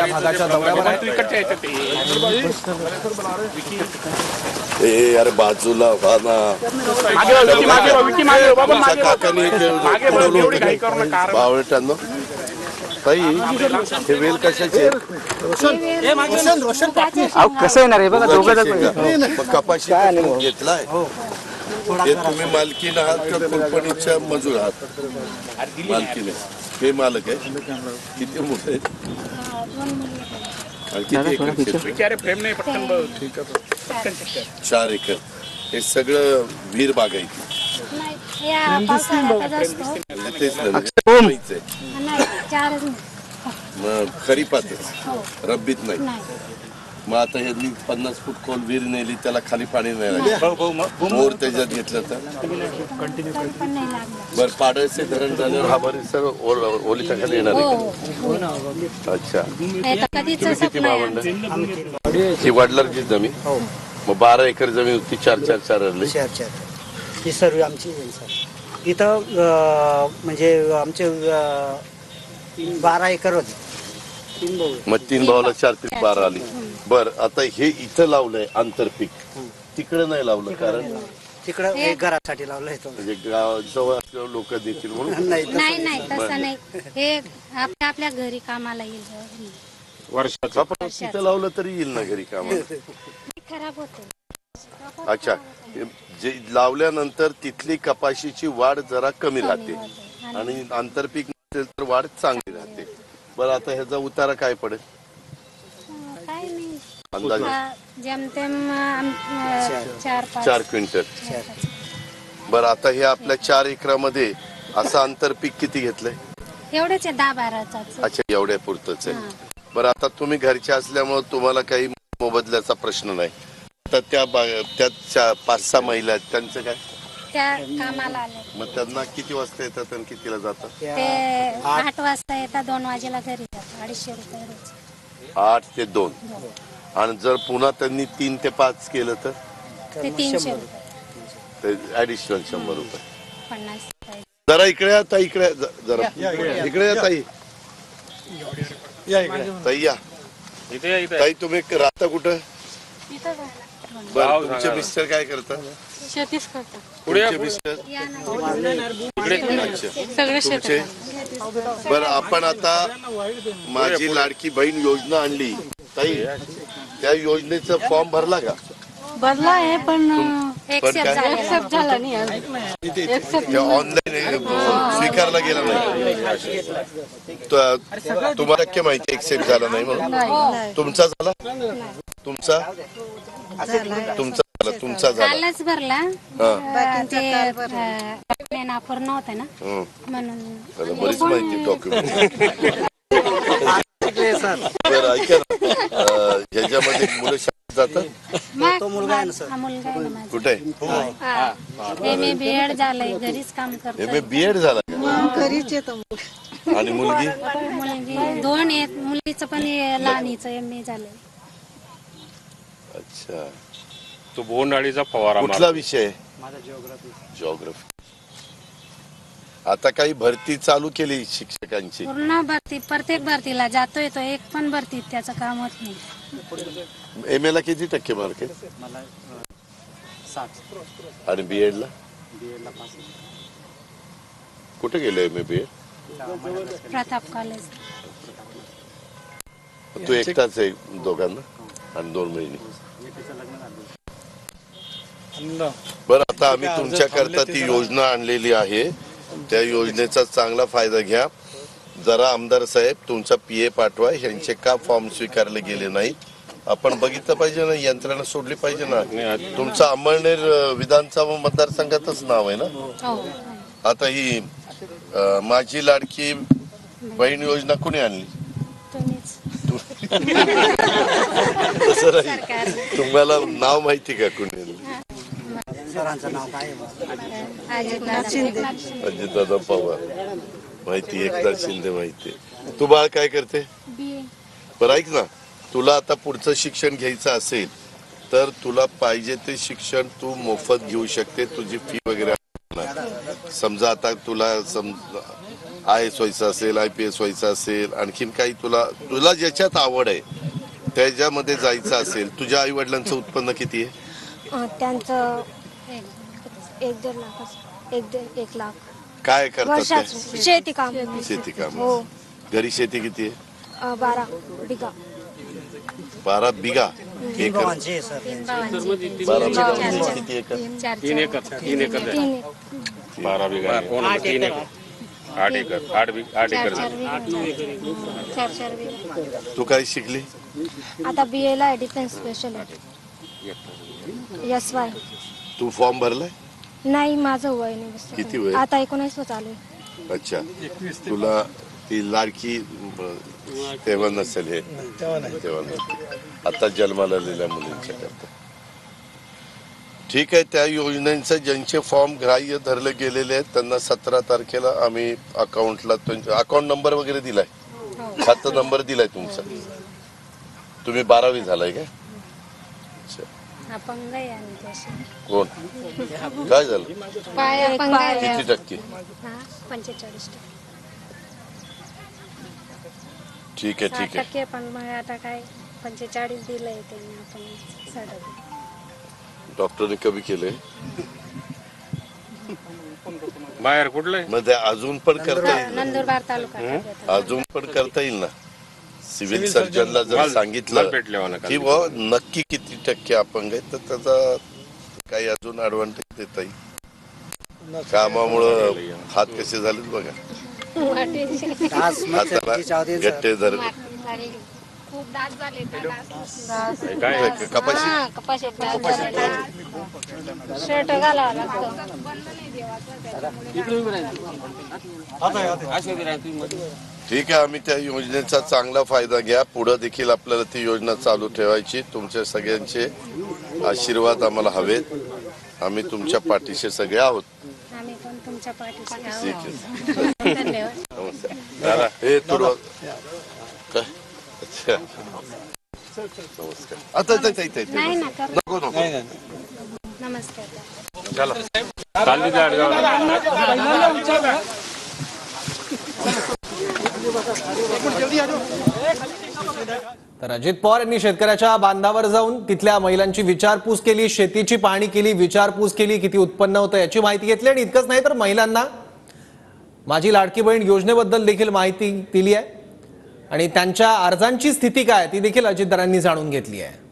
त्या भागाच्या दौऱ्यावर आहे। अरे बाजूला बावळटांनो ताई हे वेल कशाचे कसं येणार आहे बघा दोघं कपाशी घेतलाय हे तुम्ही मालकीन आहात का कंपनीच्या मजूर आहात मालकीने हे मालक आहे किती मोठे आहेत 4 एकर हे सगळं वीर बागायती खरीपातच रब्बीत नाही मग आता यांनी 50 फूट खोल विहीर नेली त्याला खाली पाणी नाही लागलं मोर त्याच्यात घेतलं तर बर पाडळसे धरण झाल्यावर हा बरेच सर ओलीच्या खाली येणार आहे अच्छा किती मावंड ही वडिलांची जमीन मग 12 एकर जमीन होती 4-4 रडली ही सर्व आमची इथं म्हणजे आमचे 12 एकर होते मग 3 भावाला 4-3-12 आली बर आता हे इथं लावलंय आंतरपीक तिकडे नाही लावलं कारण तिकडं एक घरासाठी लावलं म्हणजे गाव जवळ असल्यावर लोक देतील म्हणून नाही तसं नाही हे आपल्या घरी कामाला येईल वर्षाचं आपण तिथं लावलं तरी येईल ना घरी कामाला खराब होते अच्छा जे लावल्यानंतर तिथली कपाशीची वाढ जरा कमी राहते आणि आंतरपीक नसेल तर वाढ चांगली राहते बरं आता ह्याचा उतारा काय पडेल काय नाही अंदाजे जेमतेम 4 क्विंटल बरं आता हे आपल्या 4 एकरामध्ये असं आंतरपीक किती घेतलंय एवढेच 10-12 अच्छा एवढ्या पुरतच आहे बरं आता तुम्ही घरचे असल्यामुळे तुम्हाला काही मोबदल्याचा प्रश्न नाही तर त्या 5-6 महिला आहेत त्यांचं काय त्या कामाला आले मग त्यांना किती वाजता येतात आणि कितीला जातात ते 8 वाजता येतात 2 वाजेला घरी जातात 250 रुपये रोज 8 ते 2 आणि जर पुन्हा त्यांनी 3 ते 5 केलं तर ते 300 रुपये ऍडिशनल 100 रुपये 50 रुपये जरा इकडे आता इकडे जरा इकडे या ताई ताई या ताई तुम्ही राहता कुठं बरं तुमचे मिस्टर काय करतात शेतीच करतात तुमचे मिस्टर तुमचे बरं आपण आता माझी लाडकी बहीण योजना आणली ताई त्या योजनेचा फॉर्म भरला का भरला आहे पण एक्सेप्ट झाला नाही ऑनलाईन स्वीकारला गेला नाही तुम्हाला नक्की माहिती एक्सेप्ट झाला नाही म्हणून तुमचा झाला तुमचा झाला कालच भरला ते नागपूर नव्हतं ना म्हणून बरीच माहिती डॉक्युमेंट बरं ऐका ना ह्याच्यामध्ये मुलं शाळेत जातात मुलगा आहे ना कुठे MA BEd झालंय घरीच काम करतो MA BEd झाला का घरीच येतो आणि मुलगी 2 आहेत मुलीचं पण लहानीचं MA झालंय अच्छा तो बोंडअळीचा फवारा कुठला विषय जिओग्राफी आता काही भरती चालू केली शिक्षकांची पूर्ण भरती प्रत्येक भरतीला जातोय तो एक पण भरतीत त्याचं काम होत नाही MA ला किती टक्के मार्क आहे आणि BEd ला कुठे गेले MA BEd प्रताप कॉलेज तू एकटाच आहे दोघांना आणि 2 महिने बरं आता आम्ही तुमच्याकरता ती योजना आणलेली आहे त्या योजनेचा चांगला फायदा घ्या जरा आमदार साहेब तुमचा PA पाठवा ह्यांचे का फॉर्म स्वीकारले गेले नाहीत आपण बघितलं पाहिजे ना यंत्रणा सोडली पाहिजे ना तुमचं अंमळनेर विधानसभा मतदारसंघातच नाव आहे ना आता ही माझी लाडकी बहीण योजना कोणी आणली तुम्हाला नाव माहिती का कोणी आणली अजितदादा पवार माहिती एकनाथ शिंदे माहिती तू बाळ काय करते बरं ऐक ना तुला आता पुढचं शिक्षण घ्यायचं असेल तर तुला पाहिजे ते शिक्षण तू मोफत घेऊ शकते तुझी फी वगैरे समजा आता तुला IAS व्हायचं असेल, IPS व्हायचं असेल, आणखीन काही तुला ज्याच्यात आवड आहे त्याच्यामध्ये जायचं असेल, तुझ्या आई वडिलांचं उत्पन्न किती आहे? त्यांचं 1-1.5 लाख 1 लाख काय करतात वर्षाचं शेती काम. ते? शेती काम. हो. घरी शेती किती आहे? 12 बिघा. 12 बिघा. तीन एकर. भावांचे आहे सर. 12 बिघा म्हणजे किती एकर? 3 एकर 3 एकर आहे. 12 बिघा 3 एकर 8 एकर 8 एकर झालं. 4 बिघा. तू काय शिकली? आता BA ला डिफेन्स स्पेशल SY. तू फॉर्म भरलाय? नाही, माझं वय नाही बसतं. किती वय? आता 19 चालू आहे. अच्छा. तुला ती लाडकी तेव्हा नसेल हे? तेव्हा नसते. आता जन्माला आलेल्या मुलींच्या करता. ठीक आहे. त्या योजनेचे ज्यांचे फॉर्म ग्राह्य धरले गेलेले आहेत त्यांना 17 तारखेला आम्ही अकाउंटला अकाउंट नंबर वगैरे दिलाय, खातं नंबर दिलाय तुमचा. तुम्ही 12वी झालाय का? अपंग आहे आणि तशी. कोण? काय झालं? पाय अपंग आहे. किती टक्के? 45%. ठीक आहे, ठीक आहे. 60% पण मग आता काय 45 दिलंय त्यांनी आपण 60. डॉक्टरने कमी केले. बाहेर कुठलं आहे? मग ते अजून पण करता येईल ना? नंदुरबार तालुका. अजून पण करता येईल ना? सिव्हिल सर्जनला जर माल सांगितलं भेटले म्हणा की बुवा नक्की किती टक्के अपंग आहे तर त्याचा काही अजून ऍडव्हान्टेज देता येईल. कामामुळं हात कसे झाले बघा, आज हाताला गट्टे धरले. खूप दात झाले काय कपाशी कपाशी शर्ट घालावा लागतो. ठीक आहे. आम्ही त्या योजनेचा चांगला फायदा घ्या. पुढे देखील आपल्याला ती योजना चालू ठेवायची. तुमच्या सगळ्यांचे आशीर्वाद आम्हाला हवेत. आम्ही तुमच्या पाठीशी सगळे आहोत. आम्ही पण तुमच्या पाठीशी ठीक आहोत. आहे. धन्यवाद. नमस्कार. हे तुला काय? अच्छा. नमस्कार. आता नाही ना कर. नको नको. नमस्कार. चला चालली त्या आडगावला. तर अजित पवार यांनी शेतकऱ्याच्या बांधावर जाऊन तिथल्या महिलांची विचारपूस केली, शेतीची पाहणी केली, विचारपूस केली, किती उत्पन्न होतं याची माहिती घेतली. आणि इतकंच नाही तर महिलांना माझी लाडकी बहीण योजनेबद्दल देखील माहिती दिली आहे आणि त्यांच्या अर्जांची स्थिती काय ती देखील अजितदारांनी जाणून घेतली आहे.